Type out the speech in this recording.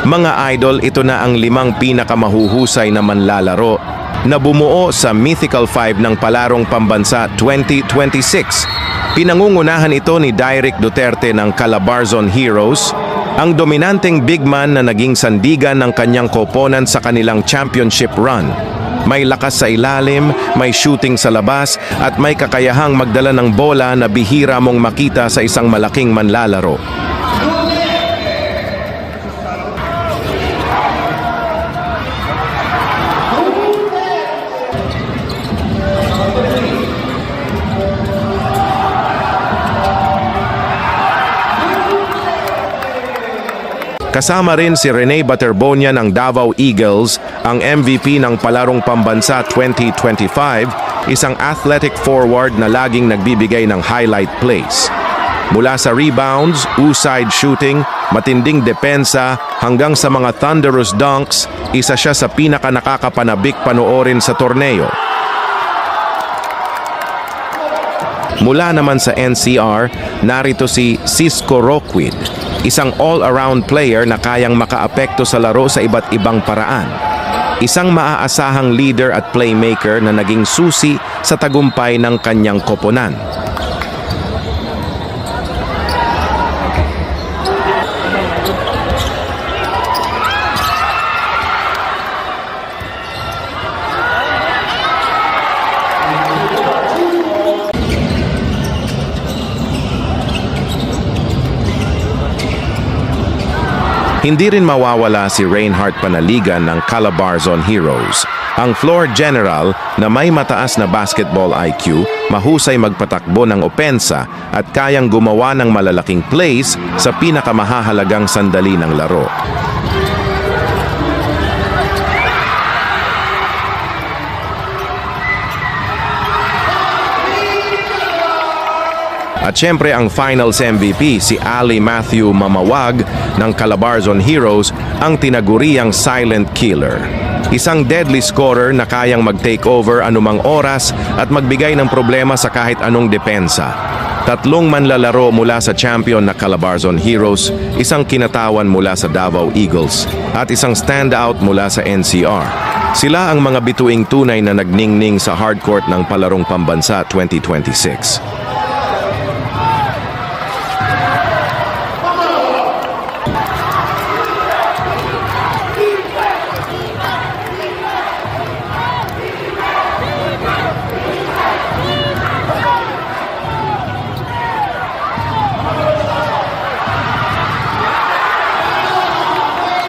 Mga idol, ito na ang 5 pinakamahuhusay na manlalaro na bumuo sa Mythical 5 ng Palarong Pambansa 2026. Pinangungunahan ito ni Direk Duterte ng Calabarzon Heroes, ang dominanteng big man na naging sandigan ng kanyang koponan sa kanilang championship run. May lakas sa ilalim, may shooting sa labas, at may kakayahang magdala ng bola na bihira mong makita sa isang malaking manlalaro. Kasama rin si Rene Baterbonia ng Davao Eagles, ang MVP ng Palarong Pambansa 2025, isang athletic forward na laging nagbibigay ng highlight plays. Mula sa rebounds, uside shooting, matinding depensa, hanggang sa mga thunderous dunks, isa siya sa pinaka-nakakapanabik panoorin sa torneo. Mula naman sa NCR, narito si Cisco Roquid, isang all-around player na kayang makaapekto sa laro sa iba't ibang paraan. Isang maaasahang leader at playmaker na naging susi sa tagumpay ng kanyang koponan. Hindi rin mawawala si Reinhardt Panaligan ng Calabarzon Heroes, ang floor general na may mataas na basketball IQ, mahusay magpatakbo ng opensa at kayang gumawa ng malalaking plays sa pinakamahahalagang sandali ng laro. At syempre ang Finals MVP si Ali Matthew Mamawag ng Calabarzon Heroes, ang tinaguriang silent killer. Isang deadly scorer na kayang mag-take over anumang oras at magbigay ng problema sa kahit anong depensa. 3 manlalaro mula sa champion na Calabarzon Heroes, isang kinatawan mula sa Davao Eagles, at isang standout mula sa NCR. Sila ang mga bituing tunay na nagningning sa hardcourt ng Palarong Pambansa 2026.